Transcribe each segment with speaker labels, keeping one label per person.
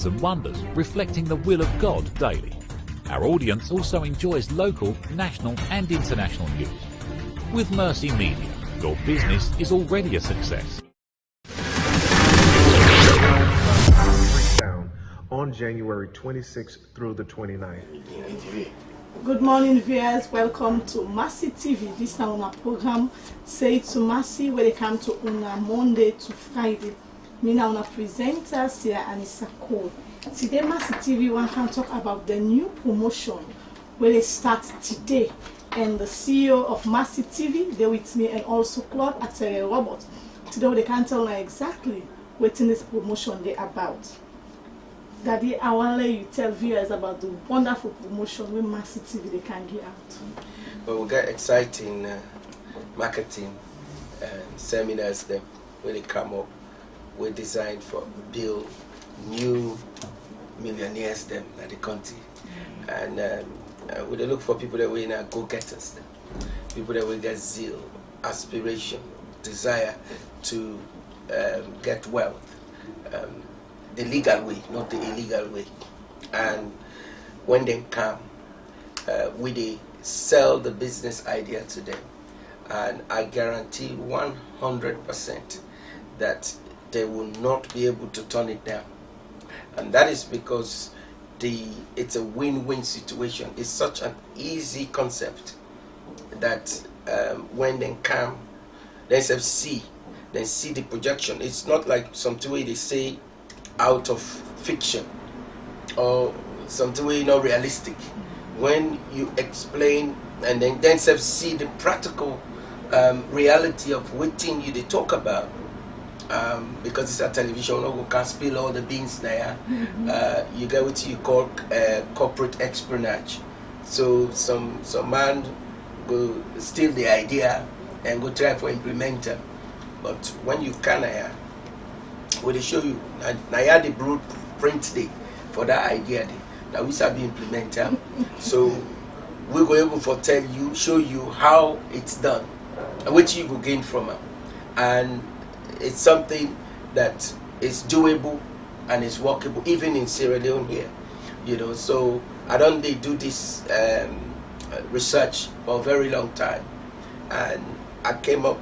Speaker 1: and wonders reflecting the will of God daily. Our audience also enjoys local, national and international news. With Mercy Media, your business is already a success.
Speaker 2: On January 26th through the 29th.
Speaker 3: Good morning, viewers. Welcome to Mercy TV. This is our program, Say It to Mercy, where they come to una Monday to Friday. Me now una presenter, Sia Anissa Cole. Today, Mercy TV one can talk about the new promotion where they start today. And the CEO of Mercy TV, they with me, and also Claude Atere Robert. Today, they can tell me exactly what in this promotion they about. Daddy, I want to let you tell viewers about the wonderful promotion with Mercy TV they can get out.
Speaker 4: Well, we got exciting marketing seminars that when they come up, we're designed for build new millionaires them at the country, and we look for people that we are go-getters, people that will get zeal, aspiration, desire to get wealth. The legal way, not the illegal way. And when they come, we sell the business idea to them, and I guarantee 100% that they will not be able to turn it down. And that is because it's a win-win situation. It's such an easy concept that when they come, they see the projection. It's not like something way they say out of fiction or something way not realistic. When you explain and then see the practical reality of what thing you they talk about, because it's a television, we can spill all the beans there. You get what you call corporate espionage. So some man go steal the idea and go try for implementer, but when you can will they show you now you had the blueprint day for that idea day. Now we shall be implementer. So we go able to tell you, show you how it's done and what you will gain from it. And it's something that is doable and is workable even in Sierra Leone here. You know, so I don't do this research for a very long time, and I came up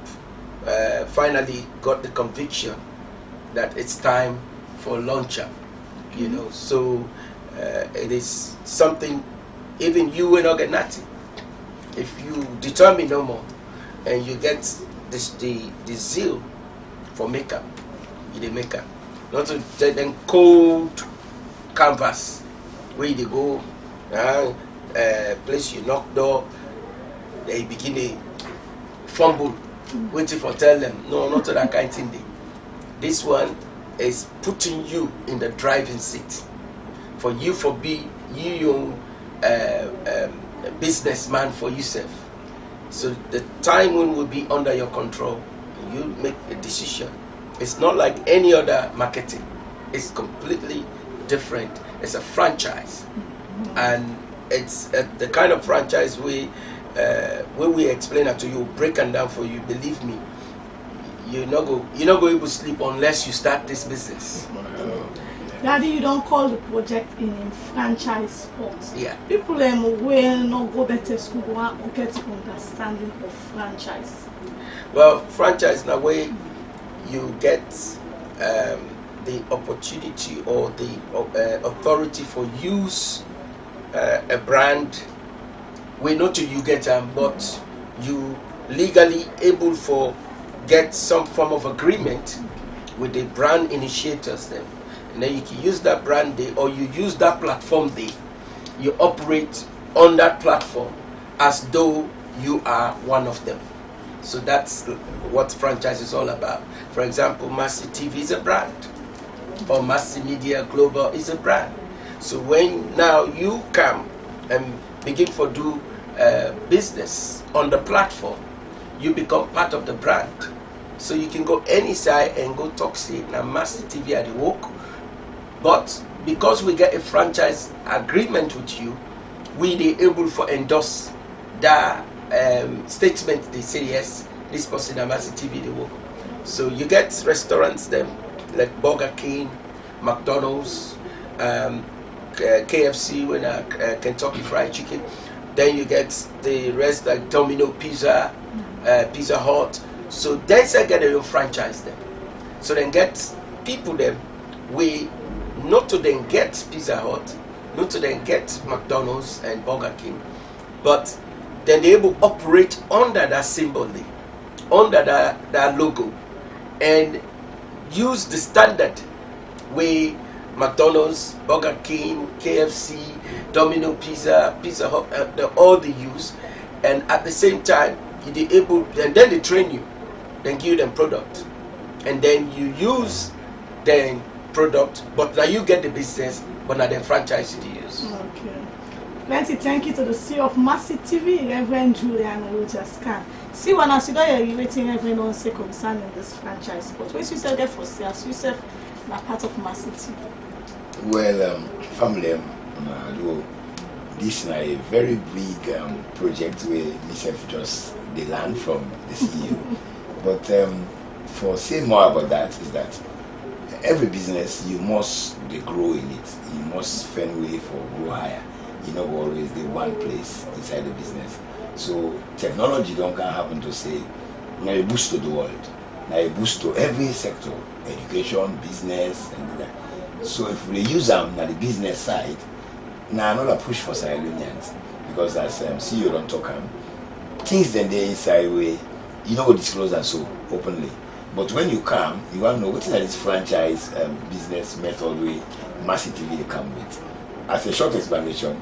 Speaker 4: finally got the conviction that it's time for launcher, you know. So it is something even you will not get nothing if you determine no more and you get this the zeal for makeup. You the makeup, not to then cold canvas where they go place you knock door, they begin to fumble, waiting for tell them no, not to that kind of thing. This one is putting you in the driving seat. For you for be you businessman for yourself. So the time when will be under your control. You make a decision. It's not like any other marketing. It's completely different. It's a franchise, and it's the kind of franchise we explain it to you, break it down for you. Believe me. You're not going to sleep unless you start this business.
Speaker 3: Daddy, you don't call the project in franchise sports.
Speaker 4: Yeah.
Speaker 3: People will not go better school and get understanding of franchise.
Speaker 4: Well, franchise in a way you get the opportunity or the authority for use a brand. We know till you get but you legally able for get some form of agreement with the brand initiators then. And then you can use that brand day, or you use that platform day. You operate on that platform as though you are one of them. So that's what franchise is all about. For example, Mercy TV is a brand, or Mercy Media Global is a brand. So when now you come and begin to do business on the platform, you become part of the brand. So you can go any side and go talk say now Mercy TV at the walk. But because we get a franchise agreement with you, we be able to endorse that statement. They say yes, this person at Mercy TV they work. So you get restaurants them like Burger King, McDonald's, KFC, when Kentucky Fried Chicken. Then you get the rest like Domino Pizza, Pizza Hut. So then I get a franchise them. So then get people them we not to then get Pizza Hut, not to then get McDonald's and Burger King, but then they able to operate under that symbol, under that logo, and use the standard way McDonald's, Burger King, KFC, Domino Pizza, Pizza Hut, all they use, and at the same time you able, and then they train you, then give them product, and then you use then product, but now you get the business, but now then franchise you use.
Speaker 3: Okay. Plenty thank you to the CEO of Mercy TV, Reverend Julian Rogers-Khan. See one as you don't waiting everyone say concerning this franchise, but what you say get for sales, you say na part of Mercy TV.
Speaker 5: Well, family, this is a very big project where myself just they learn from the CEO. But for say more about that is that every business you must they grow in it. You must find way for grow higher. You know always the one place inside the business. So technology don't can happen to say now a boost to the world. Now a boost to every sector, education, business, and that. So if we use them on the business side, now another push for Sierra Leoneans, because as CEO don't talk things then they inside way, you know disclose and so openly. But when you come, you want to know what is this franchise business method way Mercy TV they come with. As a short explanation,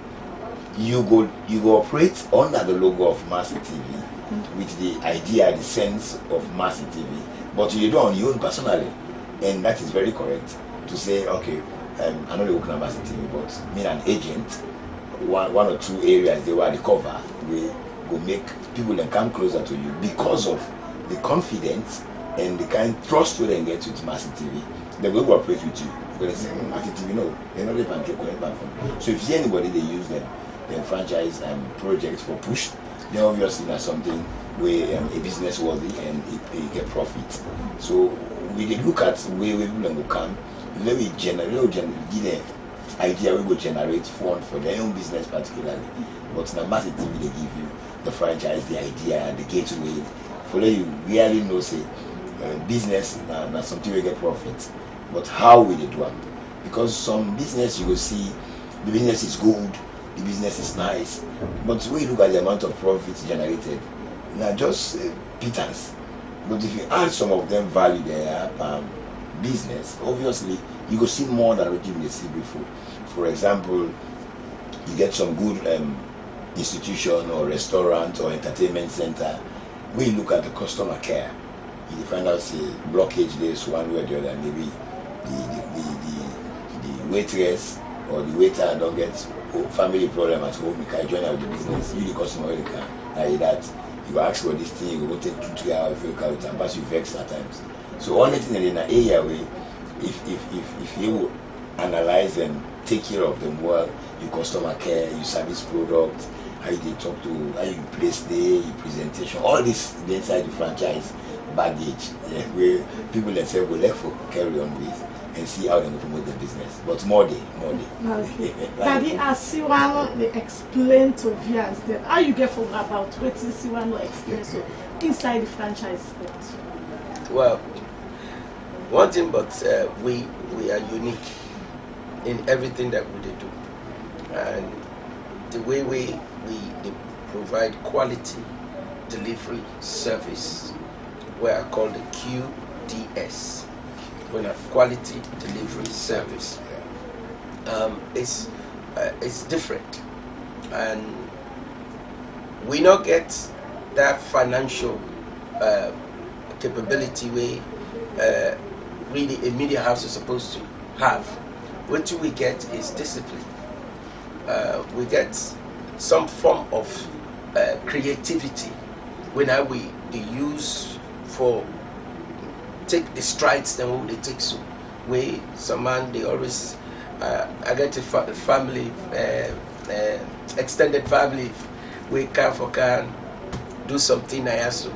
Speaker 5: you go operate under the logo of Mercy TV with the idea, the sense of Mercy TV, but you do it on your own personally, and that is very correct to say, okay, I know they work on Mercy TV, but me an agent, one or two areas they were the cover, we go make people then come closer to you because of the confidence and the kind of trust we then get with Mercy TV. They will operate with you. Because they say, Mercy TV, no, they're not even taking platform. So if you see anybody they use them, then franchise projects for push, then obviously that's something where a business worthy and it get profit. So we they look at where people will come, let me give them idea we will generate fund for their own business particularly. But now Mercy TV they give you the franchise, the idea, the gateway. For you really know say business now something we get profit. But how will they do it? Because some business you will see the business is good, the business is nice, but when you look at the amount of profits generated, now just pittance. But if you add some of them value their business, obviously you will see more than what you may see before. For example, you get some good institution or restaurant or entertainment center, when you look at the customer care, you find out say blockage this one way or the other, maybe the waitress or the waiter don't get family problem at home, you can join out the business, you the customer you can. Like that, you ask for this thing, you go take 2-3 hours if you can, and pass you vex at times. So only thing in an area where if you analyze and take care of them well, your customer care, your service product, how you talk to, how you place there, your presentation, all this inside the franchise baggage, where people themselves will let for carry on with and see how they will promote the business. But more day.
Speaker 3: Okay. Daddy, as Siwano they explain to viewers that how you get from about what is Siwano explain so inside the franchise.
Speaker 4: Well, one thing, but we are unique in everything that we do, and the way we provide quality delivery service, where I call the QDS, when a quality delivery service, it's different, and we not get that financial capability where really a media house is supposed to have. What we get is discipline. We get some form of creativity when we use for take the strides then what they take. So we some man they always I get a family extended family we can do something I also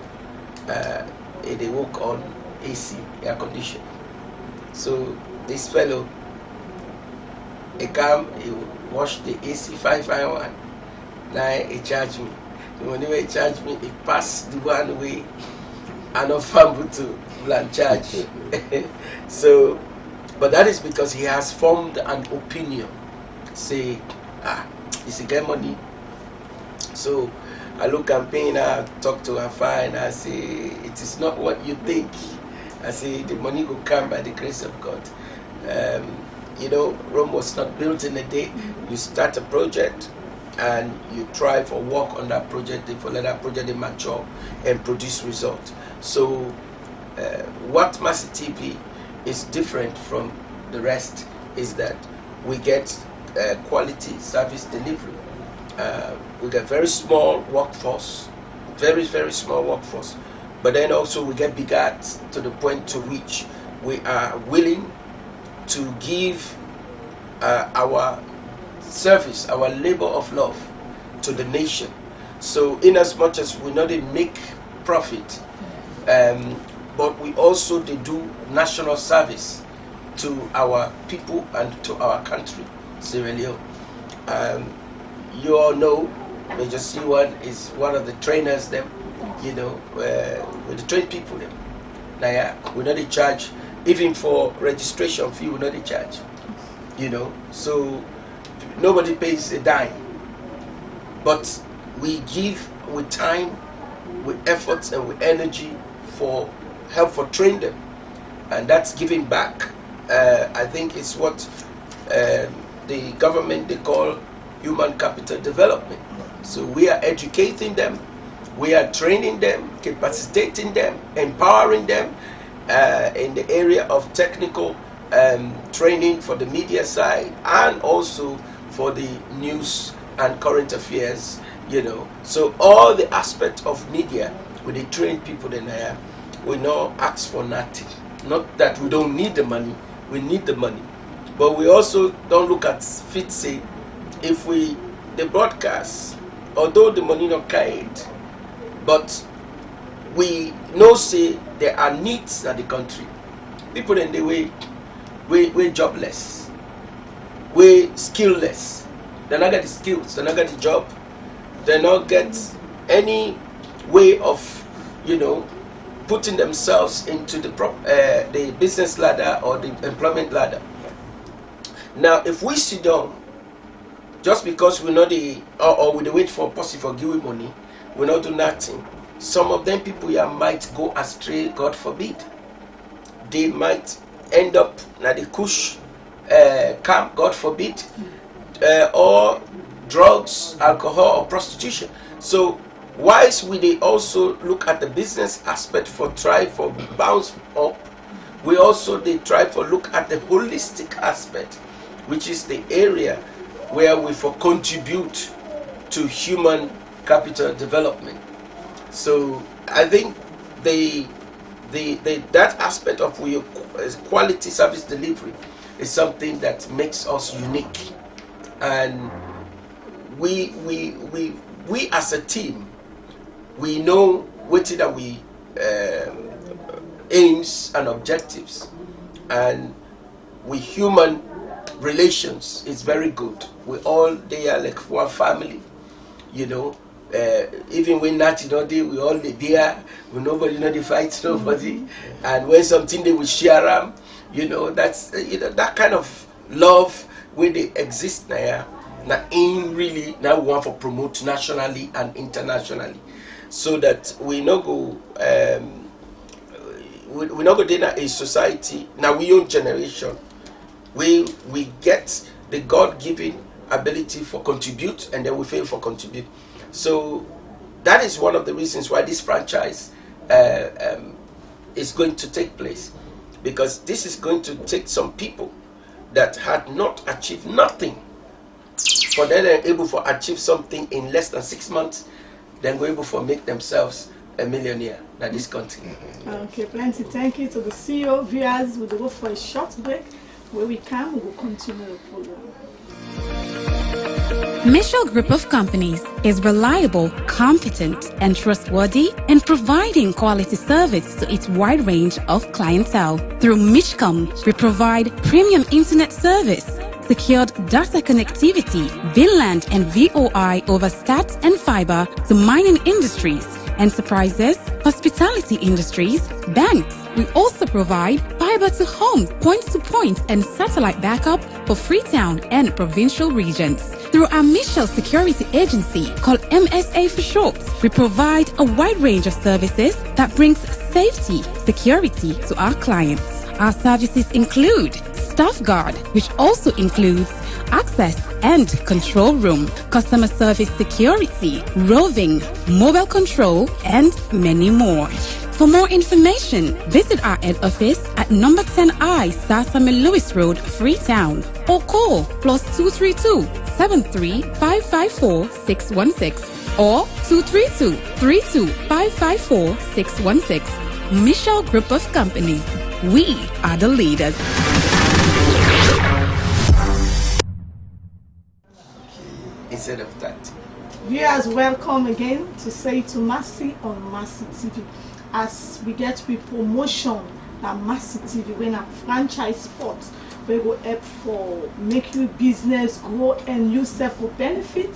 Speaker 4: they work on AC air condition. So this fellow He come, he wash the AC 551. Now he charge me. The money he charge me, he pass the one way and not fumble to blank charge. So, but that is because he has formed an opinion. Say, is he get money? So I look campaign, I talk to Afa and I say, it is not what you think. I say, the money will come by the grace of God. You know, Rome was not built in a day. You start a project and you try for work on that project, for let that project mature and produce results. So what Mercy TV is different from the rest is that we get quality service delivery. We get very small workforce, very, very small workforce. But then also we get bigger to the point to which we are willing to give our service, our labor of love to the nation. So in as much as we not make profit, but we also they do national service to our people and to our country, Sierra Leone. You all know Major C1 is one of the trainers them, you know, with the train people them. Now yeah, we not in charge, even for registration fee we not in charge. You know, so nobody pays a dime. But we give with time, with efforts and with energy for help for train them. And that's giving back. I think it's what the government they call human capital development. So we are educating them, we are training them, capacitating them, empowering them in the area of technical training for the media side and also for the news and current affairs, you know. So all the aspects of media, we they train people in there, we not ask for nothing. Not that we don't need the money, we need the money. But we also don't look at fit say, if we the broadcast, although the money not carried, but we know say there are needs in the country. People in the way we jobless, we skillless. They not get the skills, they not get the job, they not get any way of, you know, putting themselves into the business ladder or the employment ladder. Now, if we sit down, just because we know or we wait for possible for giving money, we not do nothing. Some of them people here might go astray, God forbid. They might end up na the kush camp, God forbid, or drugs, alcohol, or prostitution. So, whilst we they also look at the business aspect for try for bounce up, we also they try for look at the holistic aspect, which is the area where we for contribute to human capital development. So I think that aspect of quality service delivery is something that makes us unique, and we as a team, we know what that we aims and objectives, and we human relations is very good. We all they are like one family, you know. Even when not day, we all there. We nobody know the fights nobody, and when something they will share them, you know. That's you know that kind of love where they exist now. Now aim really now we want to promote nationally and internationally, so that we not go we not go in a society now we own generation. We get the God-given ability for contribute, and then we fail for contribute. So that is one of the reasons why this franchise is going to take place, because this is going to take some people that had not achieved nothing, for them they're able to achieve something in less than 6 months, then go able to make themselves a millionaire in this country.
Speaker 3: Okay, plenty. Thank you to the CEO. Viewers, we'll go for a short break. Where we come, we will continue the program.
Speaker 6: Mitchell Group of Companies is reliable, competent, and trustworthy in providing quality service to its wide range of clientele. Through Mitchcom, we provide premium internet service, secured data connectivity, VLAN and VOI over stats and fiber to mining industries, enterprises, hospitality industries, banks. We also provide fiber to homes, point-to-point and satellite backup for Freetown and provincial regions. Through our Michelle Security Agency, called MSA for short, we provide a wide range of services that brings safety, security to our clients. Our services include Staff Guard, which also includes access and control room, customer service security, roving, mobile control, and many more. For more information, visit our head office at number 10I Samuel Lewis Road, Freetown, or call +232 73 554 616 or 232 32 554 616. Michelle Group of Companies. We are the leaders.
Speaker 4: Instead of that.
Speaker 3: Viewers, welcome again to Say to Mercy on Mercy TV. As we get with promotion at Mercy TV, when a franchise spot, we go help for make your business grow and you self will benefit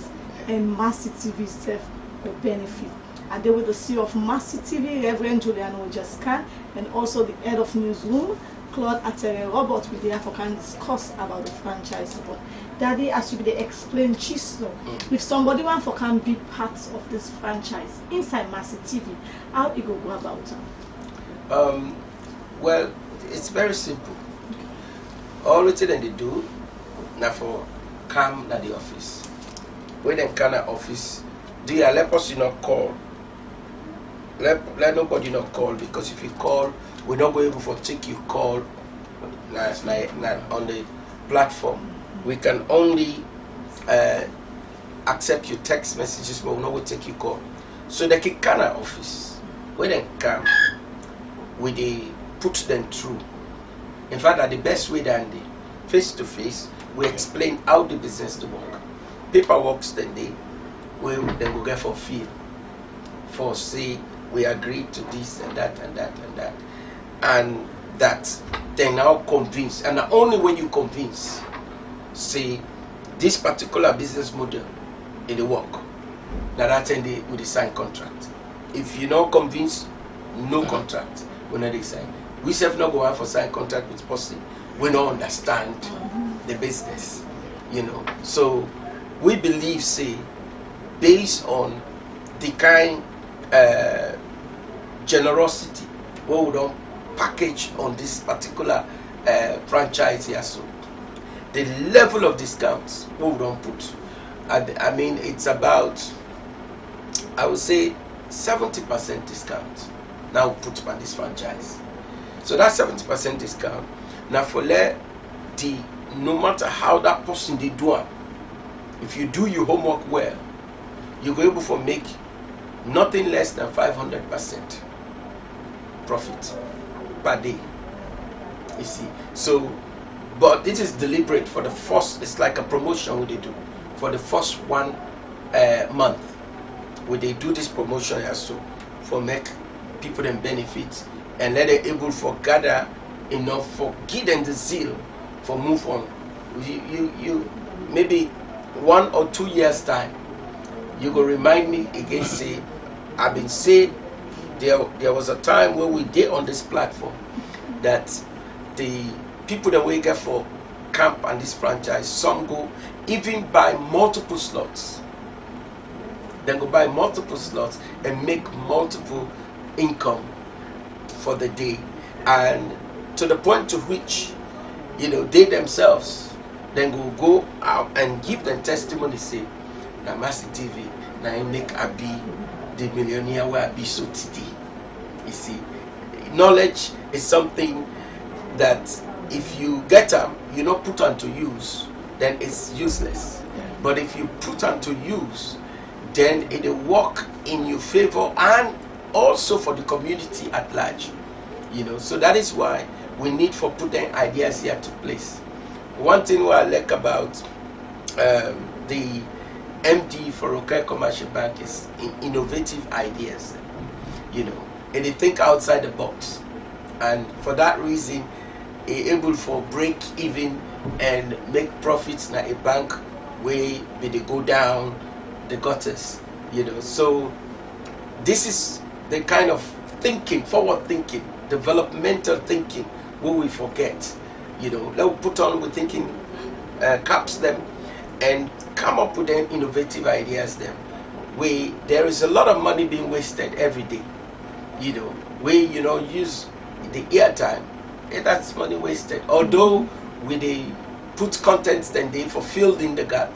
Speaker 3: and Mercy TV self will benefit. And they with the CEO of Mercy TV, Reverend Juliano Jaskan, and also the head of newsroom, Claude Atere Robert, with the African discuss about the franchise support. Daddy, as you they explain Chislo, if somebody want for can be part of this franchise inside Mercy TV, how you go about it?
Speaker 4: Well, it's very simple. All what they do now for come at the office. When they come at office, do you let us not call? Let nobody not call, because if you call, we're not going to take you call on the platform. We can only accept your text messages, but we're not going to take your call. So they can come at office. When they come, we put them through. In fact, the best way than the face to face, we explain how the business to work. Paperwork, then they will get for feel, for say we agreed to this and that and that and that, and that they now convince. And only when you convince, say this particular business model in the work, now that's when they will sign contract. If you not convinced, no contract. When they sign, we self not go out for sign contract with person. We don't understand the business, you know. So we believe, say, based on the kind generosity what we don't package on this particular franchise here, so the level of discounts what we don't put, I mean, it's about, I would say, 70% discount now put on this franchise. So that 70% discount now for let the, no matter how that person they do it, if you do your homework well, you're able to make nothing less than 500% profit per day. You see, so but this is deliberate for the first. It's like a promotion what they do for the first 1 month. Where they do this promotion also for make people them benefit and let them able for gather enough for give them the zeal for move on. You maybe 1 or 2 years time you go remind me again, say I've been saying there was a time when we did on this platform that the people that we get for camp and this franchise, some go even buy multiple slots. Then go buy multiple slots and make multiple income for the day, and to the point to which, you know, they themselves then go out and give them testimony, say, na Mercy TV, na I make I be the millionaire where I be so today. You see, knowledge is something that if you get them, you not put on to use, then it's useless. But if you put on to use, then it will work in your favor and also for the community at large. You know, so that is why we need for putting ideas here to place. One thing what I like about the MD for Rokai Commercial Bank is innovative ideas, you know, and they think outside the box, and for that reason able for break even and make profits na a bank where they go down the gutters, So this is the kind of thinking, forward thinking, developmental thinking, where we forget. Let's put on with thinking caps them and come up with them innovative ideas them. Where there is a lot of money being wasted every day. Where use the airtime, that's money wasted. Although they put contents then they fulfilled in the gap,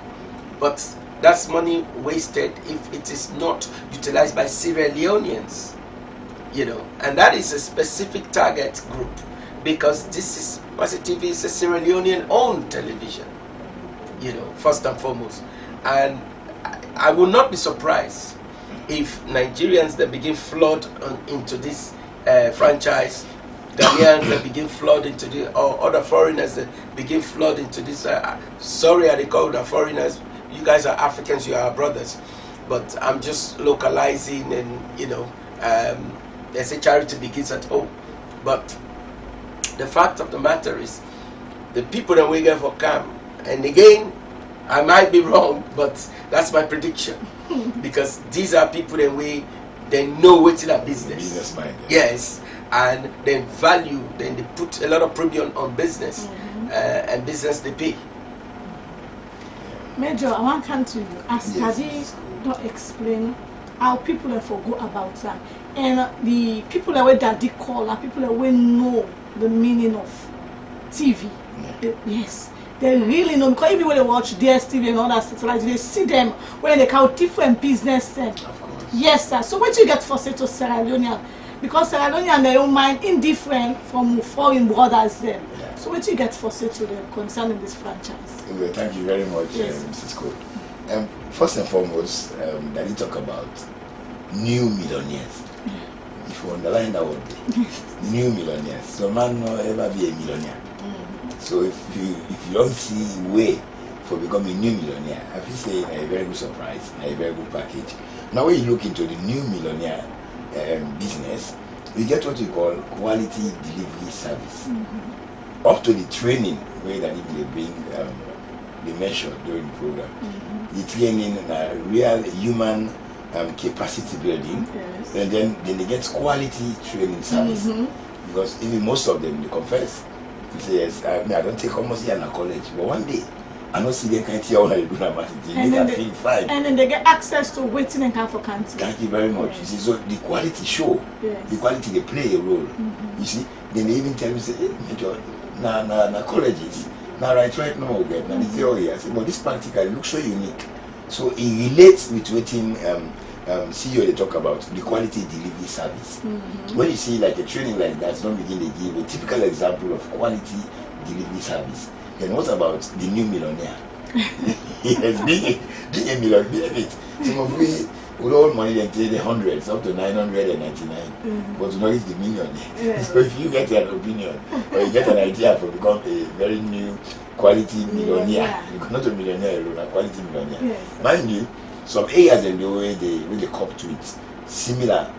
Speaker 4: but that's money wasted if it is not utilized by Sierra Leoneans. And that is a specific target group, because this is Mercy TV is a Sierra Leonean owned television, first and foremost. And I will not be surprised if Nigerians that begin flood into this franchise, Ghanaians that begin flood into this, or other foreigners that begin flood into this. Sorry, I call the foreigners. You guys are Africans, you are our brothers. But I'm just localizing, and they say charity begins at home. But the fact of the matter is, the people that we get for camp, and again, I might be wrong, but that's my prediction. Because these are people that they know what's in their business.
Speaker 5: Business mind.
Speaker 4: Yes, and they value, then they put a lot of premium on business, and business they pay.
Speaker 3: Major, I want to ask, don't explain how people forgo about that. And the people that they call are people that we know the meaning of TV. Yes. They really know, because even when they watch DSTV and all that stuff, like they see them when they count different business.
Speaker 5: Of course.
Speaker 3: Yes, sir. So what you get for say to Sierra Leonean? Because Sierra Leonean they don't mind indifferent from foreign brothers them. Yeah. So what you get for say to them concerning this franchise?
Speaker 5: Well, thank you very much, Mrs. Cole. First and foremost, that you talk about new millionaires. If you underline that word, new millionaires. So man will ever be a millionaire. So if you don't see way for becoming a new millionaire, I feel say a very good surprise, a very good package. Now when you look into the new millionaire business, you get what you call quality delivery service. Up to the training where that even they bring they measure during the program. The training real human capacity building, and then they get quality training service. Because even most of them they confess. He says, I don't take almost here in college, but one day I don't see them can't hear what I do now, and
Speaker 3: then they get access to waiting and come for canteen.
Speaker 5: Thank you very much. You see, so the quality show, the quality they play a role. You see, then they even tell me, say, hey, Major, na colleges, now right now we get now the theory. I say, but this practical looks so unique. So it relates with waiting. CEO they talk about the quality delivery service. When you see like a training like that, don't begin to give a typical example of quality delivery service. Then what about the new millionaire? Yes, being a millionaire. Some of we with all money they take the hundreds up to 999, but not reach the million. So if you get an opinion or you get an idea for become a very new quality millionaire, not a millionaire alone, a quality millionaire. Mind you, some areas in the way they come to it, similar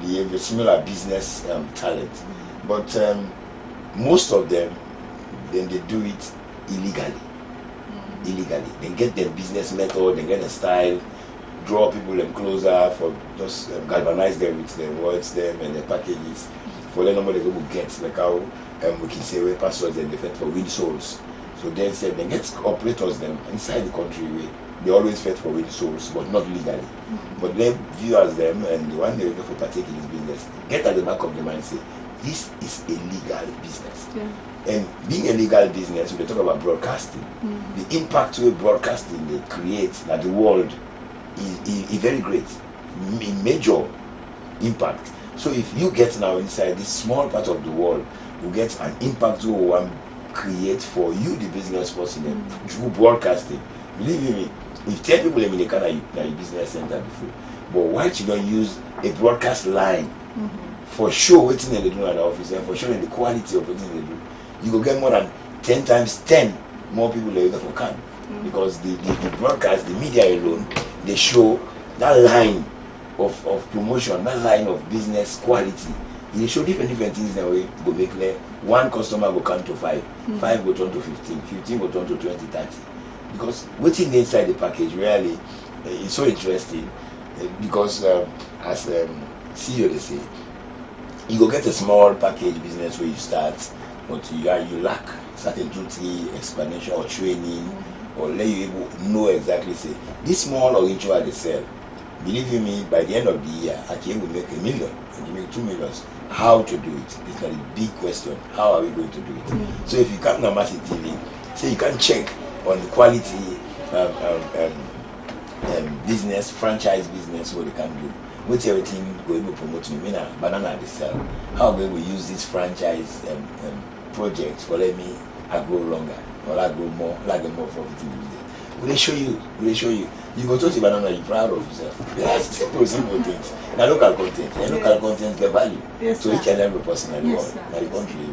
Speaker 5: behavior, similar business talent, but most of them then they do it illegally. They get their business method, they get a style, draw people them closer for just galvanize them with their words, them and their packages. For them, nobody will get like how we can say we passwords and they fed for win souls. So then say they get operators them inside the country where they always fed for win souls, but not legally. But then viewers them and the one they go for partake in this business get at the back of the mind say this is a legal business. And being a legal business, we talk about broadcasting. The impact with broadcasting they create at the world is very great, major impact. So if you get now inside this small part of the world, you get an impact you want create for you, the business person, through broadcasting. Believe me, if 10 people in the car na your business center before, but why you don't use a broadcast line for sure waiting they do at the office and for showing the quality of what they do, you will get more than 10 times 10 more people later for can. Because the broadcast, the media alone, they show that line of promotion, that line of business quality You show different things that way go make clear. One customer will count to 5, 5 will turn to 15, 15 will turn to 20, 30. Because what's inside the package really is so interesting. Because as CEO they say, you go get a small package business where you start, but you lack certain duty, explanation or training, or let you able know exactly say this small or intro they sell. Believe you me, by the end of the year, I can make $1 million, I can make $2 million. How to do it? This is a big question. How are we going to do it? So if you come to Mercy TV, say you can check on the quality business, franchise business, what they can do. What's everything going to promote me? Banana they sell. How will we use this franchise project for let me I grow longer or I grow more, like more profitable business? Will they show you? Will they show you? You go to the banana, you're proud of yourself. Yes, simple things. Now local content. And local content get value.
Speaker 3: Yes,
Speaker 5: so each and every person in the world, in the country.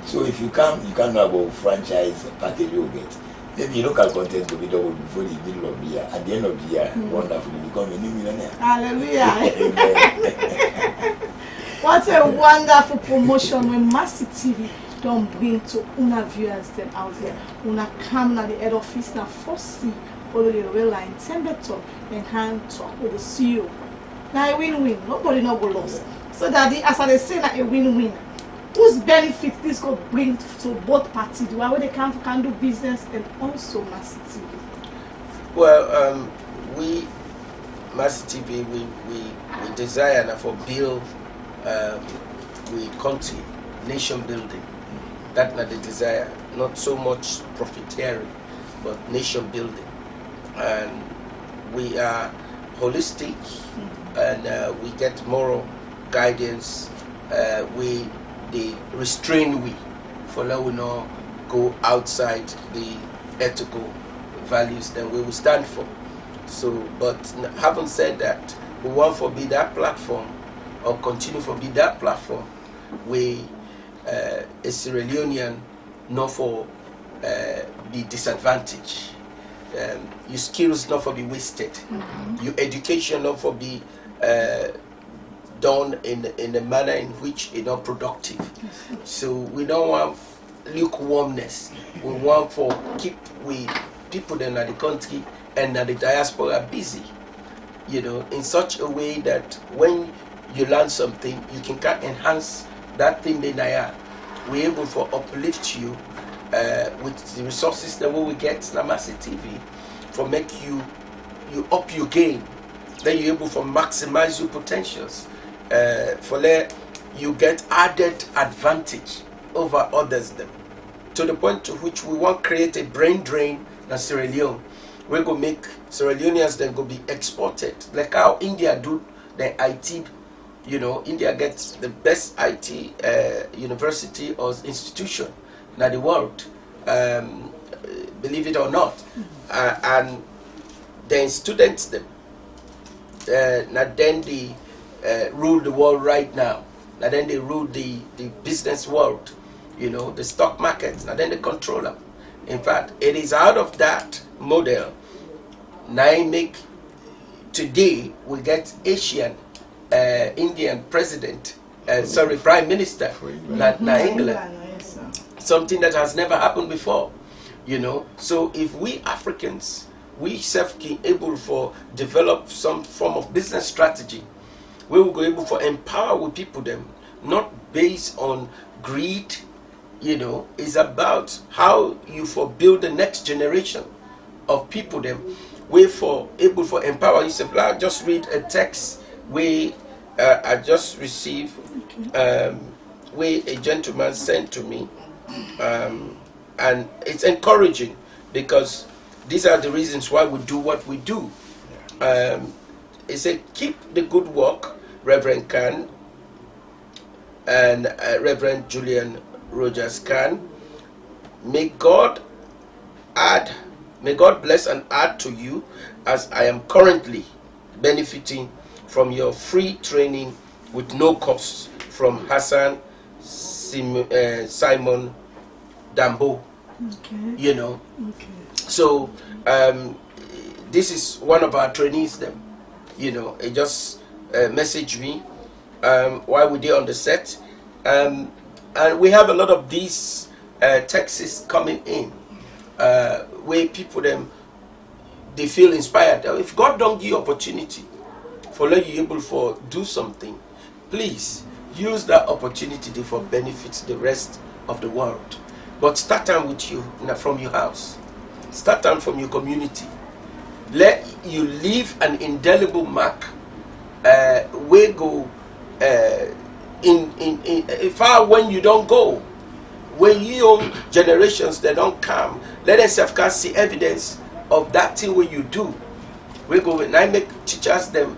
Speaker 5: So if you come, you can't know about franchise package you get. Maybe your local content will be doubled before the middle of the year. At the end of the year, wonderful, you become a new millionaire.
Speaker 3: Hallelujah. What a wonderful promotion when Mercy TV don't bring to una viewers them out there. Una come na the head office na first see all the real line Tembeton and can talk with the CEO. Now a win-win, nobody no go lost. So that as I say na a win-win. Whose benefit this could bring to both parties? The one where they can do business and also Mercy TV.
Speaker 4: Well, we Mercy TV we desire and for build we country nation building. That's not the desire, not so much profiteering, but nation building. And we are holistic, and we get moral guidance. They restrain we for let we not go outside the ethical values that we will stand for. So, but having said that, we want to be that platform or continue to be that platform. We a Sierra Leonean not for be disadvantaged. Your skills not for be wasted. Your education not for be done in a manner in which it's not productive. So we don't want lukewarmness. We want for keep we people that are the country and that the diaspora busy, in such a way that when you learn something, you can enhance that thing that they are. We're able to uplift you with the resources that we get in Mercy TV for make you up your game. Then you're able to maximize your potentials. For let you get added advantage over others them, to the point to which we want to create a brain drain in Sierra Leone. We're going to make Sierra Leoneans then go be exported, like how India do the IT. India gets the best IT university or institution in the world, believe it or not, and then students them. Now then they rule the world right now. Now then they rule the business world, the stock market. Now then they control them. In fact, it is out of that model. Now make today we get Asian, Indian president, Prime Minister, not England. Something that has never happened before, So if we Africans, we able for develop some form of business strategy, we will be able to empower with people them, not based on greed, it's about how you for build the next generation of people them, we for able for empower yourself. I just read a text we I just received, where a gentleman sent to me, and it's encouraging because these are the reasons why we do what we do. It said, keep the good work, Reverend Khan and Reverend Julian Rogers Khan. May God bless and add to you as I am currently benefiting from your free training with no cost from Hassan Simon Dambo. Okay. Okay. So this is one of our trainees them. It just messaged me while we did on the set. And we have a lot of these texts coming in where people they feel inspired. If God don't give you opportunity for let you able for do something, please use that opportunity for benefit the rest of the world. But start time with you from your house. Start time from your community. Let you leave an indelible mark. Where go in far when you don't go. When your generations they don't come, let us can see evidence of that thing when you do. We go when I make teachers them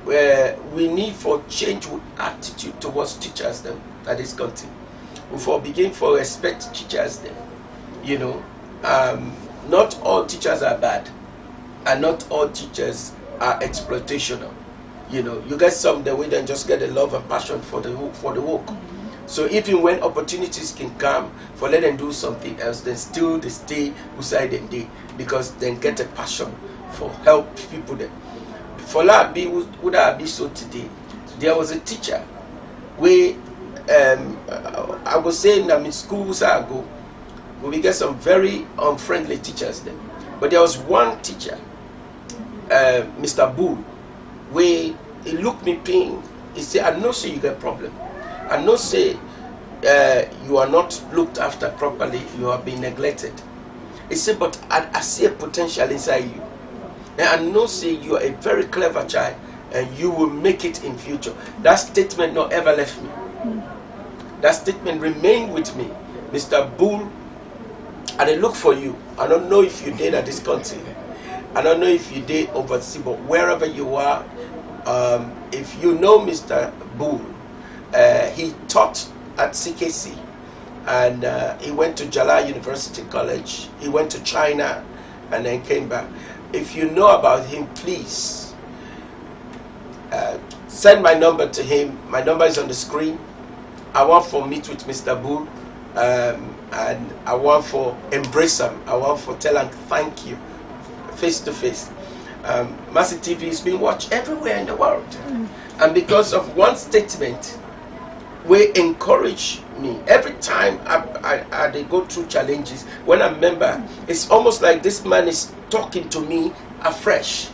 Speaker 4: where we need for change with attitude towards teachers them that is country. We for begin for respect teachers them. You know, not all teachers are bad, and not all teachers are exploitational. You know, you get some that we don't just get the love and passion for the work. So even when opportunities can come for let them do something else, then still they stay beside them because they get a passion for help people them. For that would I be so today? There was a teacher where I was saying that in schools I go, we get some very unfriendly teachers there. But there was one teacher, Mr. Bull, where he looked me ping. He said, I know say you get problem. I know say you are not looked after properly, you are being neglected. He said, but I see a potential inside you. And I know say you are a very clever child and you will make it in future. That statement not ever left me. That statement remained with me. Mr. Bull, and I look for you. I don't know if you did at this country. I don't know if you did overseas, but wherever you are, if you know Mr. Bull, he taught at CKC, and he went to Jalal University College. He went to China, and then came back. If you know about him, please send my number to him. My number is on the screen. I want for meet with Mr. Bull, and I want for embrace him. I want for tell him thank you, face to face. Mercy TV is being watched everywhere in the world, and because of one statement, we encourage me every time I go through challenges. When I remember, it's almost like this man is talking to me afresh,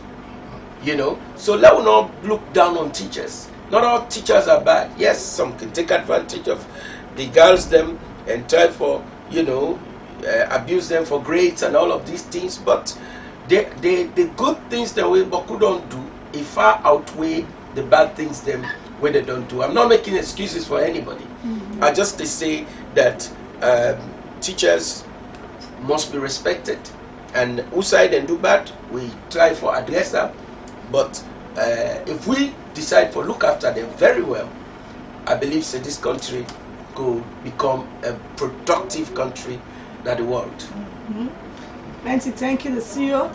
Speaker 4: you know. So let us not look down on teachers. Not all teachers are bad. Yes, some can take advantage of the girls them and try for, you know, abuse them for grades and all of these things. But the good things that we Boku don't do, it far outweigh the bad things them where they don't do. I'm not making excuses for anybody. I just to say that teachers must be respected, and who side and do bad, we try for address them. But if we decide to look after them very well, I believe that this country could become a productive country than the world.
Speaker 3: Plenty, thank you, the CEO.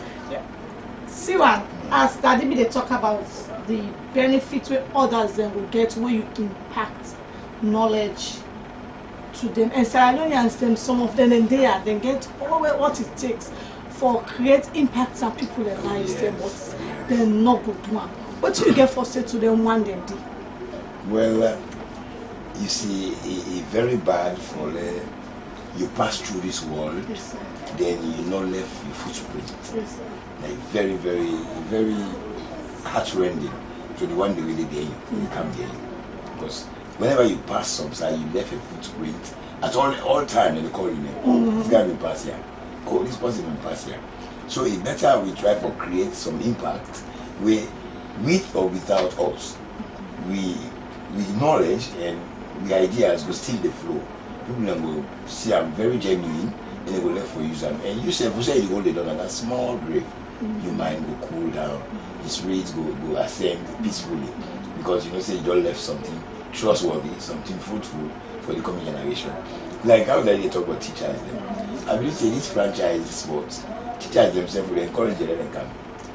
Speaker 3: Siwan, as Daddy they talk about the benefits where others then will get where you impact knowledge to them. And Sierra Leoneans, them, some of them, and they get all what it takes for create impacts on people and lives them, but they're not good one. What do you get for say to them one day?
Speaker 5: Well, you see, it's very bad for you pass through this world,
Speaker 3: Yes,
Speaker 5: then you not left your footprint.
Speaker 3: yes,
Speaker 5: Like very, very, very heart-rending to the one that really there you come there. Because whenever you pass some side, you left a footprint at all time, and they call you name. This guy will pass here. Oh, this person will pass here. So it's better we try to create some impact where, with or without us, we knowledge and the ideas will still the flow. People will see I'm very genuine and they will left for use. And you say you hold it on that small grave, your mind will cool down, the spirits go ascend peacefully. Because you know say you don't left something trustworthy, something fruitful for the coming generation. Like how they talk about teachers them. I believe say this franchise sports, teachers themselves will encourage them to come.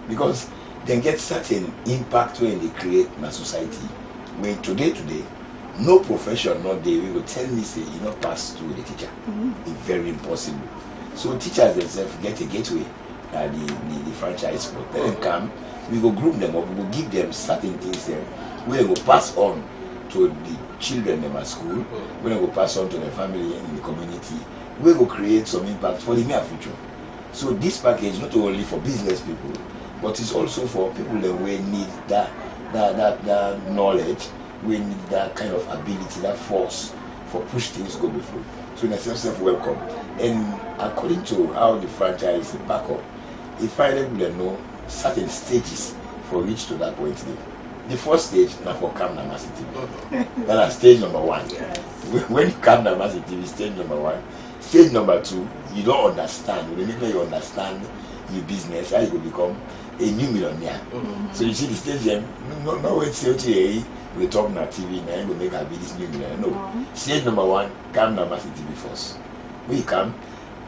Speaker 5: Because they get certain impact when they create in a society. When today, no profession, not they will tell me say you not pass through the teacher. It's very impossible. So teachers themselves get a gateway, the franchise sport. Let them come, we go group them up, we will give them certain things there, we will pass on to the children in my school, when I go pass on to the family and in the community, we will create some impact for the near future. So this package not only for business people, but it's also for people that we need that knowledge, we need that kind of ability, that force for push things go before. So in a sense of welcome. And according to how the franchise is back up, if I let them know certain stages for reach to that point there. The first stage now for Come Namasi TV. That's stage number 1. Yes. When you come Namasi TV, stage number 1. Stage number 2, you don't understand. When you understand your business, how you will become a new millionaire. So you see the stage then, no wait say okay, we talk on TV now, we make a be this new millionaire. No. Stage number 1, Come Namasi TV first. When you come,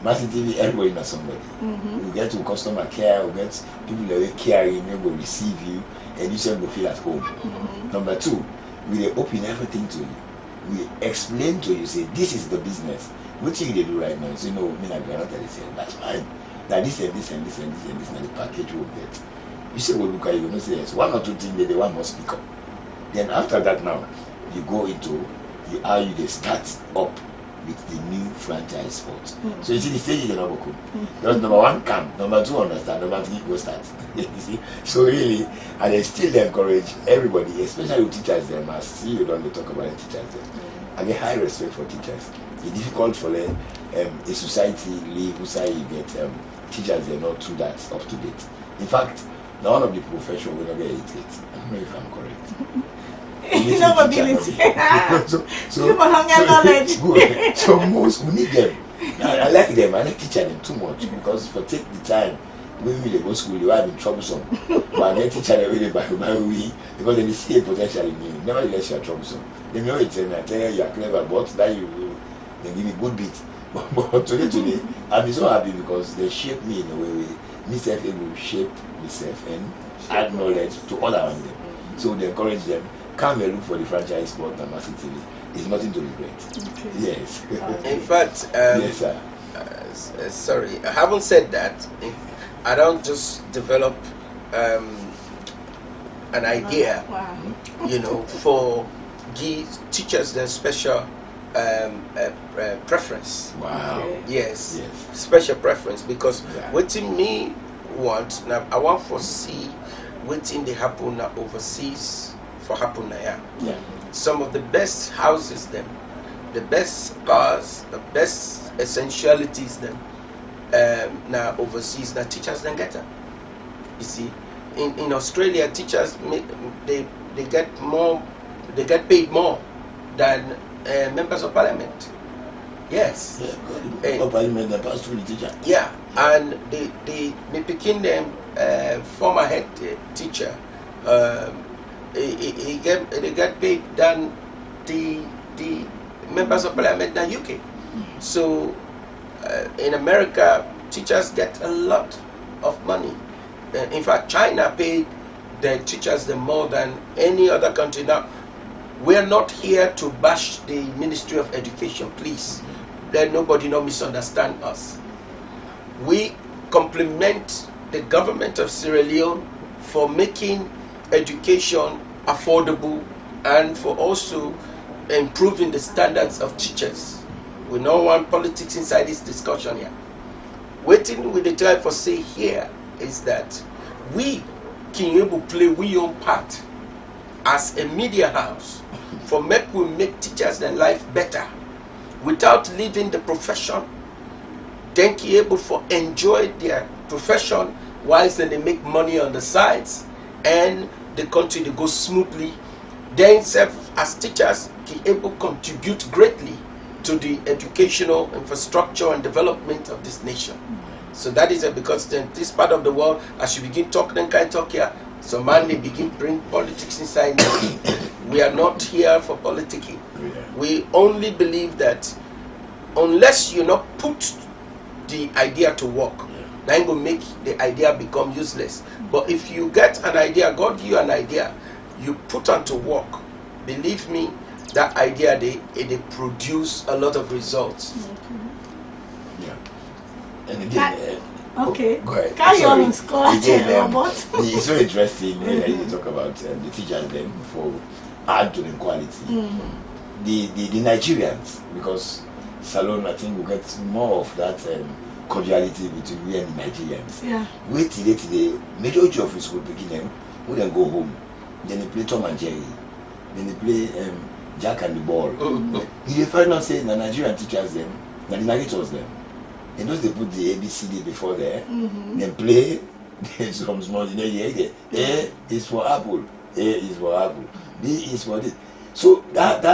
Speaker 5: Massive TV, everybody knows somebody. You get to customer care, you get people that will care you, they will receive you, and you will feel at home. Number 2, we open everything to you. We explain to you, say, this is the business. What you do right now? So, no, me not going to say, that's fine. Now, this and this and this and this and this, and the package will get. You say, well, look at you, you know, say, yes, 1 or 2 things that they want must speak up. Then after that, now, you go into how you start up with the new franchise sports. So you see the stages are not cool. Because number 1 come, number 2 understand, number 3 go start. You see? So really, and they still encourage everybody, especially with teachers them, I see you don't talk about the teachers them. I get high respect for teachers. It's difficult for them, a society live who you get teachers they're not too that up to date. In fact, none of the profession will not get illiterate. I don't know if I'm correct.
Speaker 3: Mobility.
Speaker 5: So most we need them. I like them. I like teaching them too much because for take the time when we go school, you have been troublesome. But I get teaching them really by we because they see a potential in you. Nevertheless, you are troublesome. They know it and I tell you are clever, but that you they give me good beat. But today, I'm so happy because they shape me in a way myself able to shape myself and add knowledge to all around them. So they encourage them. Come and look for the franchise sport and Massive TV. It's nothing to regret. Okay. Yes.
Speaker 4: In fact,
Speaker 5: yes, sir.
Speaker 4: Sorry, I haven't said that. I don't just develop an idea, you know, for give teachers their special preference.
Speaker 5: Wow.
Speaker 4: Yes. Special preference because what me want now, I want to see what in the happen overseas. For happen now.
Speaker 5: Yeah.
Speaker 4: Some of the best houses them, the best cars, the best essentialities them now overseas now teachers then get them. You see, in Australia teachers they get paid more than members of parliament. Yes.
Speaker 5: Yeah, parliament they pass through the teacher.
Speaker 4: Yeah, and they picking them former head teacher. They get paid than the members of parliament in the UK. So in America, teachers get a lot of money. In fact, China paid the teachers more than any other country. Now, we're not here to bash the Ministry of Education, please. Let nobody not misunderstand us. We compliment the government of Sierra Leone for making education affordable and for also improving the standards of teachers. We don't want politics inside this discussion here. Waiting with the time for say here is that we can able play we own part as a media house for make teachers their life better without leaving the profession. Then be able for enjoy their profession whilst then they make money on the sides and the country they go smoothly. Then self as teachers be able to contribute greatly to the educational infrastructure and development of this nation. So that is because then this part of the world, as you begin talking and kind of talk here, so man they begin bring politics inside. We are not here for politicking. We only believe that unless you not put the idea to work, then go make the idea become useless. But if you get an idea, God give you an idea, you put on to work, believe me, that idea they produce a lot of results.
Speaker 5: Yeah. And again,
Speaker 3: okay.
Speaker 5: Go ahead.
Speaker 3: Carry on,
Speaker 5: Scott. Again, it's so interesting when you talk about the teachers then for add to the quality. The Nigerians, because Salon, I think, will get more of that cordiality between we and the Nigerians.
Speaker 3: Yeah.
Speaker 5: Wait till the majority of us will begin them, we then go home. Then they play Tom and Jerry. Then they play Jack and the Ball. You find out saying the Nigerian teachers them, the narrators them. And those they put the ABCD before there, then play some small, A is for apple, A is for apple, B is for this. So that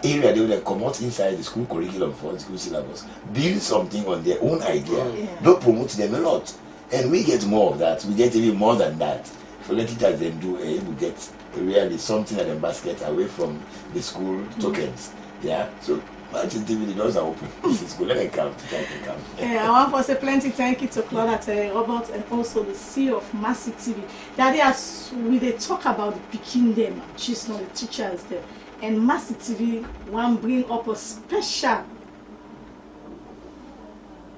Speaker 5: area they will come out inside the school curriculum for the school syllabus, build something on their own idea, don't promote them a lot. And we get more of that, we get even more than that. For the teachers then do, we get really something at the basket away from the school tokens. Yeah, so Martin TV, the doors are open. This is good. Let them come.
Speaker 3: I want to say plenty thank you to Claudette, Robert, and also the CEO of Mercy TV. Daddy, as we they talk about the picking them, she's not the teachers there, and Mercy TV want bring up a special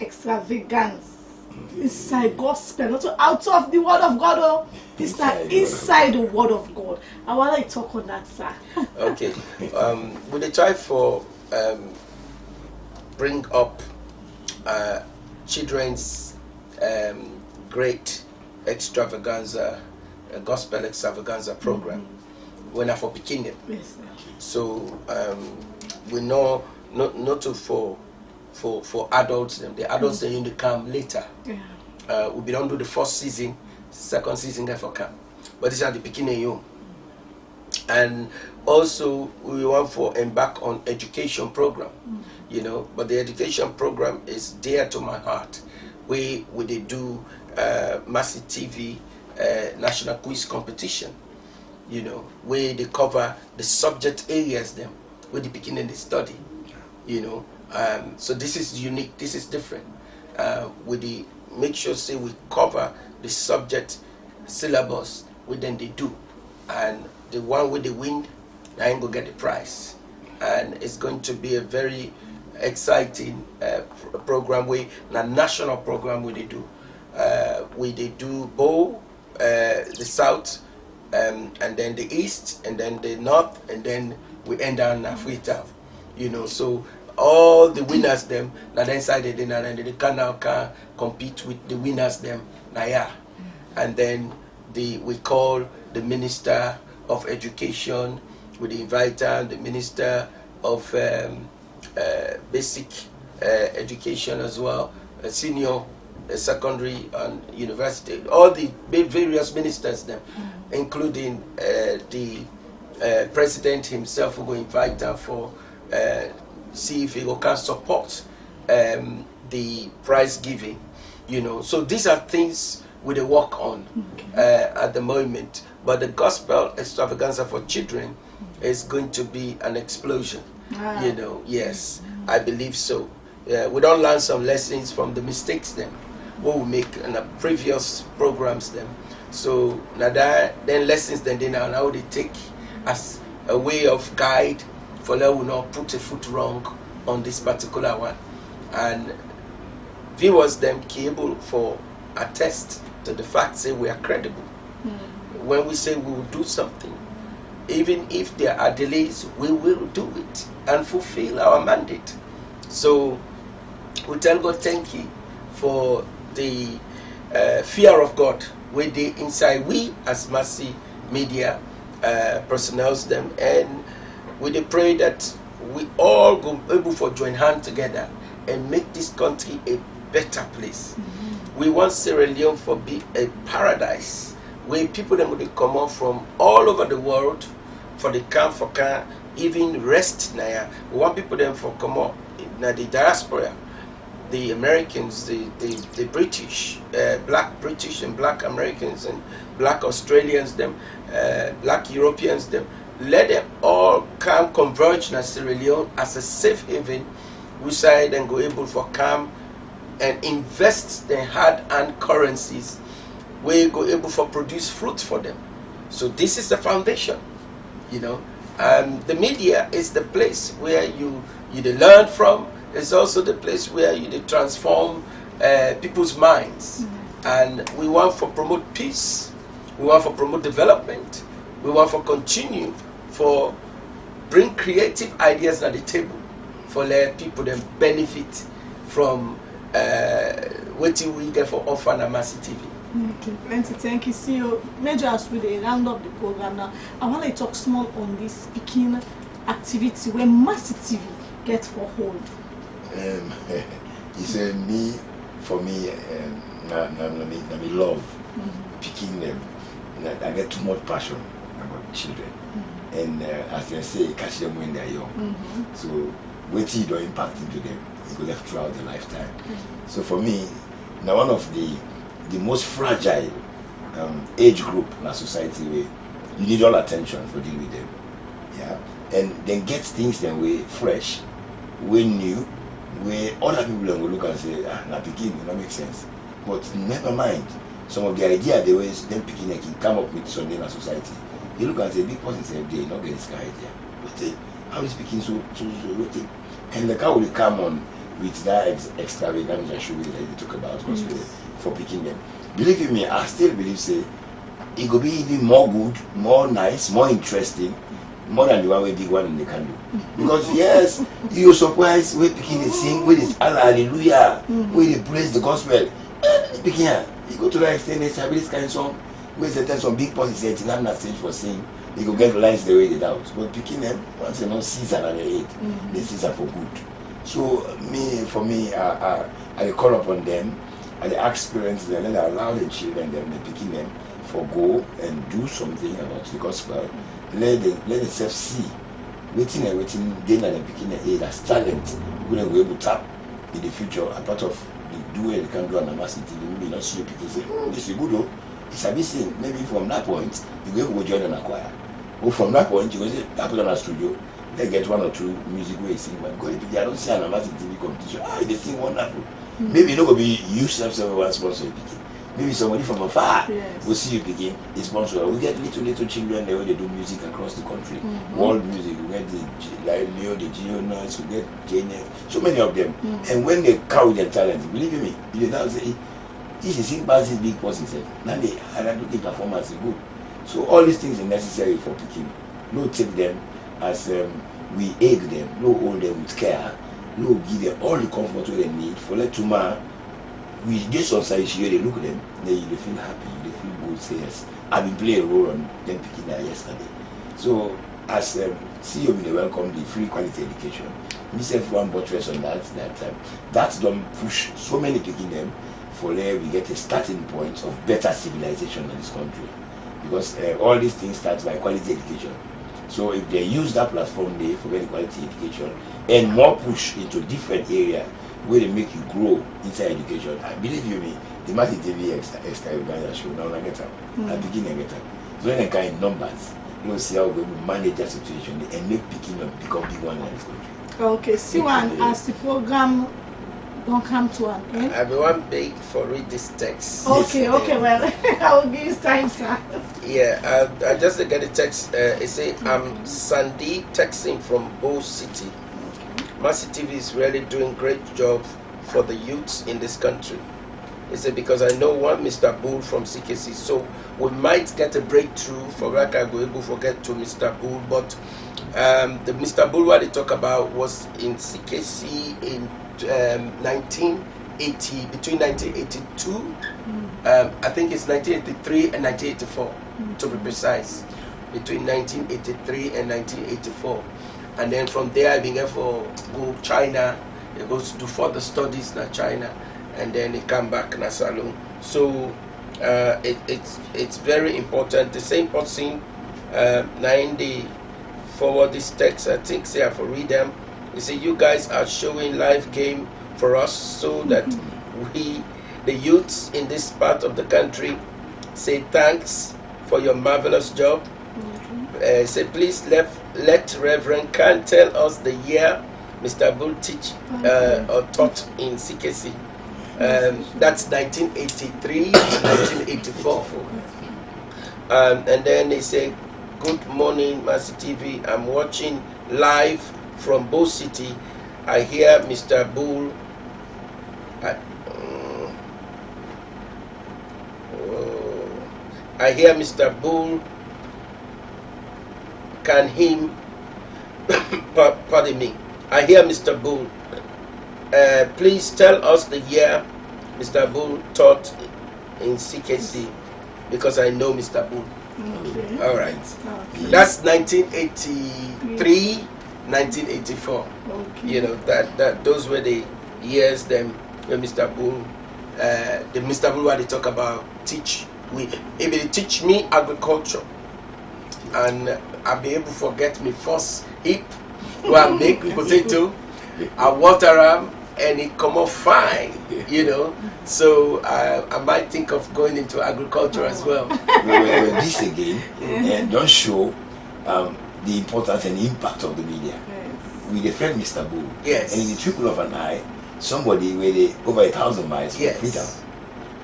Speaker 3: extravagance inside gospel, not out of the word of God, or it's like inside the word of God. I want to talk on that, sir.
Speaker 4: Okay, we they try for bring up children's great extravaganza, gospel extravaganza program when I for beginning.
Speaker 3: Yes, sir.
Speaker 4: So we know not to for adults them. The adults they only come later.
Speaker 3: Yeah.
Speaker 4: We don't do the first season, second season they for come, but this is at the beginning you. And also we want for embark on education program, you know, but the education program is dear to my heart. We they do Mercy TV national quiz competition, you know, where they cover the subject areas them where the beginning they study, you know. So this is unique, this is different. With the make sure say we cover the subject syllabus within they do, and the one with the win, I ain't gonna get the prize. And it's going to be a very exciting program where a national program where they do both the south and then the east and then the north and then we end down Africa, you know. So all the winners them now inside the dinner and they can now compete with the winners them now, yeah. And then we call the minister of education, we invite the minister of basic education as well, senior secondary and university, all the various ministers them, including the president himself, who will invite them for see if he can support the prize giving, you know. So these are things we they work on at the moment. But the gospel extravaganza for children is going to be an explosion, you know. Yes, I believe so. We don't learn some lessons from the mistakes then what we make in the previous programs then. So now that then lessons then they now they take as a way of guide for let we not put a foot wrong on this particular one, and viewers them able for attest to the fact say we are credible. When we say we will do something, even if there are delays, we will do it and fulfill our mandate. So we tell God thank you for the fear of God where they inside we as Mercy Media personnel them, and we pray that we all go able for join hand together and make this country a better place. We want Sierra Leone for be a paradise where people then will come out from all over the world for the camp for can even rest now. We want people then for come out now the diaspora, the Americans, the British, black British and black Americans and black Australians, them, black Europeans, them. Let them all come converge in Sierra Leone as a safe haven, we side and go able for come and invest their hard-earned currencies, we go able for produce fruit for them. So this is the foundation, you know. And the media is the place where you learn from. It's also the place where you transform people's minds. And we want to promote peace. We want to promote development. We want to continue for bring creative ideas at the table for let people then benefit from what we get for offer on Mercy TV.
Speaker 3: Okay, plenty. Thank you. See you. Major, as we round up the program now, I want to talk small on this speaking activity where Mercy TV get for hold.
Speaker 5: It's for me, I love picking them. I get too much passion about children, and as they say, catch them when they're young. So, what you do impact into them, you go left throughout their lifetime. So for me, now one of the most fragile age group in our society where you need all attention for dealing with them. Yeah. And then get things then way fresh, way new, where other people will look and say, now picking, it don't make sense. But never mind. Some of the idea they always them picking can come up with something in our society. You look and say, big person say they not get this kind of idea. But how is speaking so and the car will come on with that extravagant show that you talk about for picking them. Believe you me, I still believe say it could be even more good, more nice, more interesting, more than the one way big one in the can do. Because yes, you're surprised we picking the sing with this hallelujah, we praise the gospel. Picking here, you go to the extent they say this kind of song, where they some big person say I'm not stage for sing. They go get lines the way they out. But picking them, once you know season and they eat, this is for good. So for me, I call upon them, I ask parents them, and I allow the children them, they picking them for go and do something about the gospel. Let themselves see, waiting, then and picking the aid as talent. We're going to be able to tap in the future. A part of the do they can do on the Mercy TV, we may not see people say, this is good though. It's a bit thing. Maybe from that point, you go join an choir. Or from that point, you go say, I put on a studio, they get one or two music ways sing, but go, I don't see an Mercy TV competition. They sing wonderful. Maybe it's not going to be you self-one sponsor picking. Maybe somebody from afar will see you picking a sponsor. We get little children the way they do music across the country. World music, we get the Leo, the Geo Noise, we get JNF, so many of them. And when they carry their talent, believe me, you now say, this is sing past this big person said. Now they do the performance is good. So all these things are necessary for picking. No take them as we aid them, no hold them with care, no give them all the comfort they need for let tomorrow. We get some side here, they look at them, they feel happy, they feel good, say yes. I've been playing a role on them picking that yesterday. So as CEO we welcome the free quality education. Myself one buttress on that don't push so many picking them for there we get a starting point of better civilization in this country. Because all these things start by quality education. So if they use that platform there for very quality education and more push into different areas where they make you grow inside education, I believe you me, the Mercy TV extravaganza show now I get up. I begin to get up. So when I kind of numbers, you know, see how we manage that situation and make picking up become big one in this country.
Speaker 3: Okay, see one as the program don't come to an end.
Speaker 4: I will want beg for read this text.
Speaker 3: Okay, yes, okay, well, I will give you time, sir.
Speaker 4: Yeah, I just get the text. It say, I'm Sandy texting from Bo City. Mercy TV is really doing great job for the youths in this country. He said, because I know one Mr. Bull from CKC, so we might get a breakthrough for Raka go able to get to Mr. Bull, but the Mr. Bull what they talk about was in CKC in 1980, between 1982, I think it's 1983 and 1984 to be precise, between 1983 and 1984. And then from there I began for go China. He goes to do further studies in China, and then he come back in Salon. So it's very important. The same person 90 forward this text, I think say I for read them. He said, you guys are showing live game for us so that we, the youths in this part of the country, say thanks for your marvelous job. Say please let Reverend Khan tell us the year Mr. Bull teach or taught in CKC. That's 1983 to 1984. And then he said, good morning, Mercy TV. I'm watching live from Bo City. I hear Mr. Bull. I hear Mr. Bull can him, pardon me, I hear Mr. Bull. Please tell us the year Mr. Bull taught in CKC, because I know Mr. Bull.
Speaker 3: Okay.
Speaker 4: All right.
Speaker 3: Okay.
Speaker 4: That's 1983, 1984.
Speaker 3: Okay.
Speaker 4: You know, that those were the years then when Mr. Bull, the Mr. Bull, what they talk about, if they teach me agriculture, and I'll be able to forget me first hip, where I make potato, I water them, and it come off fine, you know. So I might think of going into agriculture as well.
Speaker 5: Well, this again, and don't show the importance and impact of the media.
Speaker 3: Yes.
Speaker 5: We defend Mr. Bull.
Speaker 4: Yes.
Speaker 5: And in the trickle of an eye, somebody where they over 1,000 miles from
Speaker 4: Yes.
Speaker 5: Freetown.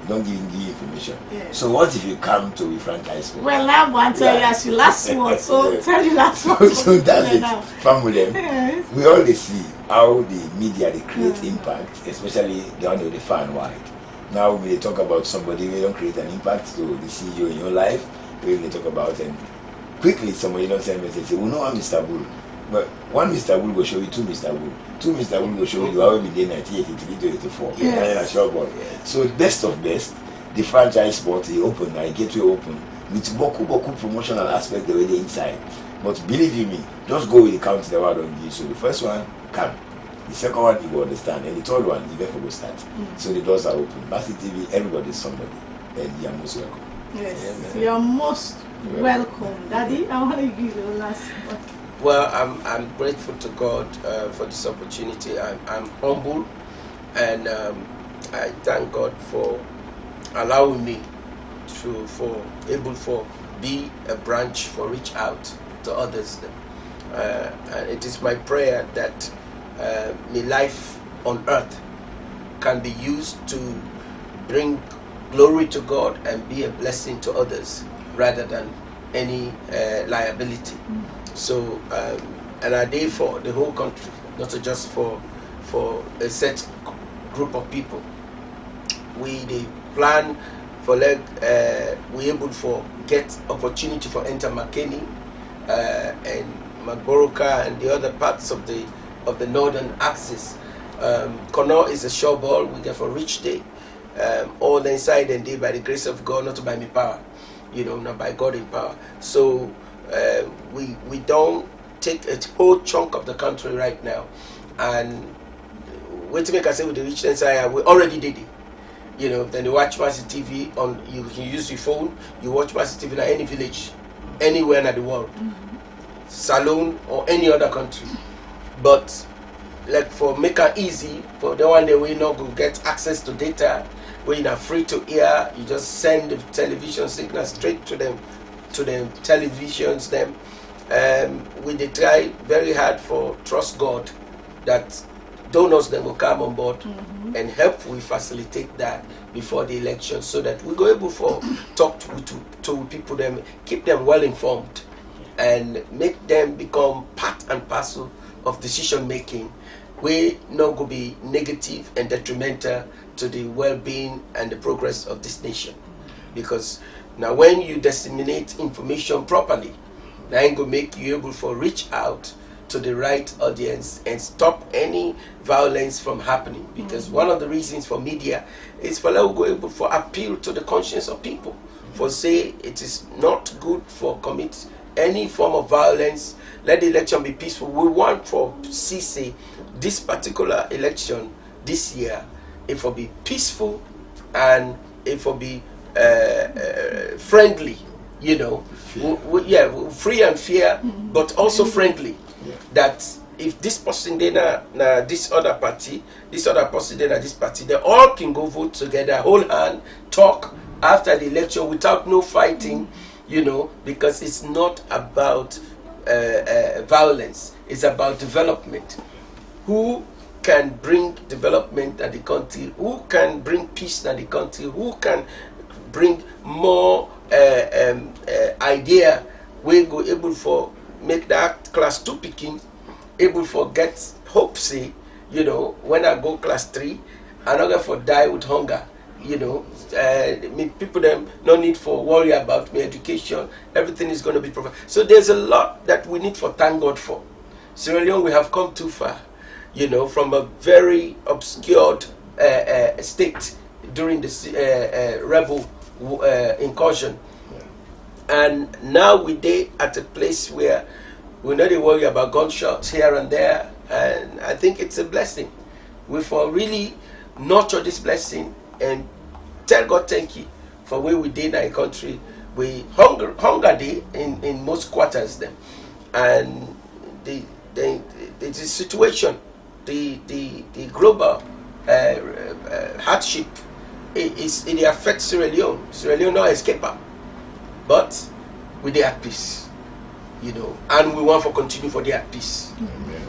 Speaker 5: Don't give you information.
Speaker 3: Yes.
Speaker 5: So what if you come to the franchise store?
Speaker 3: Well, now I want to tell you
Speaker 5: Yeah.
Speaker 3: as your last word, so tell you last word.
Speaker 5: So that's it.
Speaker 3: Now.
Speaker 5: Family.
Speaker 3: Yes.
Speaker 5: We always see how the media they create impact, especially down to the fan wide. Now when they talk about somebody, we don't create an impact to the CEO in your life. When they talk about, and quickly somebody don't send message say, "We know I'm Mr. Bull." But one Mr. Bull will show you two Mr. Bull. Two Mr. Bull will show you how we did 1983 to 84.
Speaker 3: Yes.
Speaker 5: And then a short ball. So best of best, the franchise sport is open, like gateway open, with boku promotional aspect already inside. But believe you me, just go with the count the word on you. So the first one, come. The second one, you will understand. And the third one, you therefore will start. So the doors are open. Mercy TV, everybody is somebody. And you are most welcome.
Speaker 3: Yes, you're most welcome. Daddy, I want to give you the last word.
Speaker 4: Well, I'm grateful to God for this opportunity. I'm humble, and I thank God for allowing me to be a branch for reach out to others. And it is my prayer that my life on earth can be used to bring glory to God and be a blessing to others rather than any liability. So, and I did for the whole country, not just for a set group of people. We the plan for we able for get opportunity for enter McKinney and Magboroka and the other parts of the northern axis. Connaught is a short ball. We get for rich day, all the inside and day by the grace of God, not by me power, you know, not by God in power. So we don't take a whole chunk of the country right now, and wait to make I say with the rich inside, we already did it. You know, then you watch Mercy TV on. You can use your phone. You watch Mercy TV in any village, anywhere in the world, Salon or any other country. But like for make it easy for the one that we not go get access to data, where you're free to air, you just send the television signal straight to them televisions. Them we they try very hard for trust God that donors then will come on board and help we facilitate that before the election, so that we go able for talk to people, them keep them well informed and make them become part and parcel of decision making. We not go be negative and detrimental to the well-being and the progress of this nation, because now when you disseminate information properly, now it will make you able to reach out to the right audience and stop any violence from happening. Because one of the reasons for media is for them to go able to appeal to the conscience of people, for say it is not good for commit any form of violence. Let the election be peaceful. We want for CC this particular election this year, it will be peaceful and it will be friendly, you know, free and fair, but also friendly. That if this person then this other party, this other person then this party, they all can go vote together, hold hand, talk after the election without no fighting, you know, because it's not about violence, it's about development. Who can bring development at the country? Who can bring peace at the country? Who can bring more idea? We go able for make that class 2 picking able for get hope. Say, you know, when I go class 3, I'm not going for die with hunger. you know, people them no need for worry about my education. Everything is going to be provided. So there's a lot that we need for thank God for. Sierra Leone, we have come too far, you know, from a very obscured state during the rebel incursion. And now we're at a place where we not worry about gunshots here and there, and I think it's a blessing. We for really nurture this blessing and tell God thank you for where we did in our country. We hunger day in most quarters then, and the situation, the global hardship, it affects Sierra Leone. Sierra Leone not escape her, but we dey at peace, you know, and we want to continue for the at peace.
Speaker 5: Amen.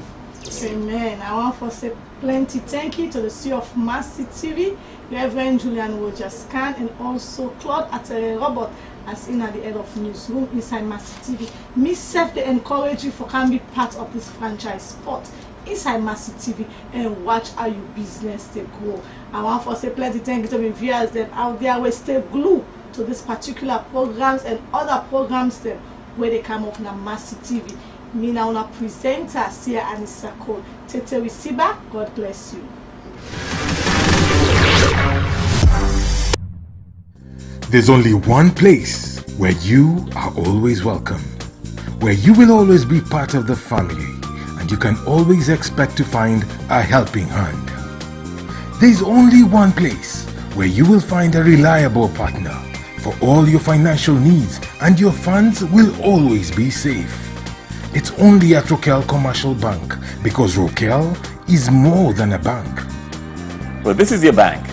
Speaker 3: Amen. I want to say plenty thank you to the CEO of Mercy TV, Reverend Julian Rogers Khan, and also Claude Atere Robert as in at the head of newsroom inside Mercy TV. Myself, they encourage you for can be part of this franchise spot inside Mercy TV and watch how your business they grow. I want to say plenty thank you to the viewers that out there will stay glued to this particular programs and other programs them where they come up on Mercy TV. Me now una presenter Sia Anissa Cole. Tete Wisiba, God bless you.
Speaker 7: There's only one place where you are always welcome, where you will always be part of the family, and you can always expect to find a helping hand. There's only one place where you will find a reliable partner for all your financial needs, and your funds will always be safe. It's only at Rokel Commercial Bank, because Rokel is more than a bank.
Speaker 8: Well, this is your bank,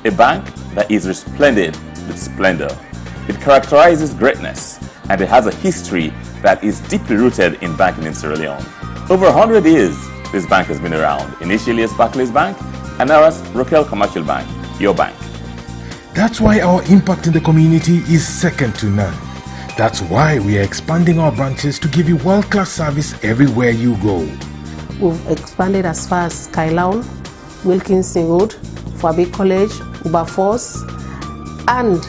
Speaker 8: a bank that is resplendent with splendor. It characterizes greatness, and it has a history that is deeply rooted in banking in Sierra Leone. Over 100 years, this bank has been around, initially as Barclays Bank, and now as Rokel Commercial Bank, your bank.
Speaker 7: That's why our impact in the community is second to none. That's why we are expanding our branches to give you world-class service everywhere you go.
Speaker 9: We've expanded as far as Kailaun, Wilkinson Road, Fabi College, Uberforce, and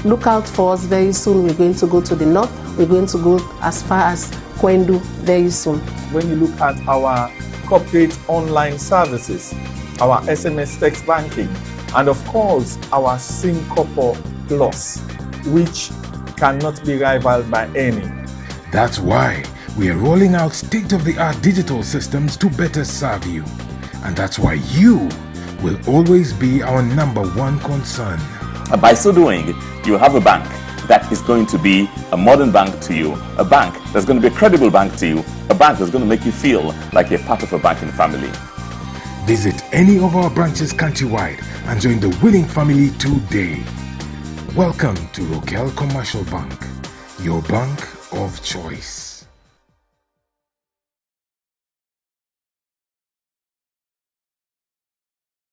Speaker 9: look out for us very soon. We're going to go to the north. We're going to go as far as Kwendu very soon.
Speaker 10: When you look at our corporate online services, our SMS text banking, and of course our Syncopo Plus, which cannot be rivaled by any.
Speaker 7: That's why we are rolling out state-of-the-art digital systems to better serve you. And that's why you will always be our number one concern.
Speaker 8: By so doing, you have a bank that is going to be a modern bank to you, a bank that's going to be a credible bank to you, a bank that's going to make you feel like you're part of a banking family.
Speaker 7: Visit any of our branches countrywide and join the winning family today. Welcome to Rokel Commercial Bank, your bank of choice.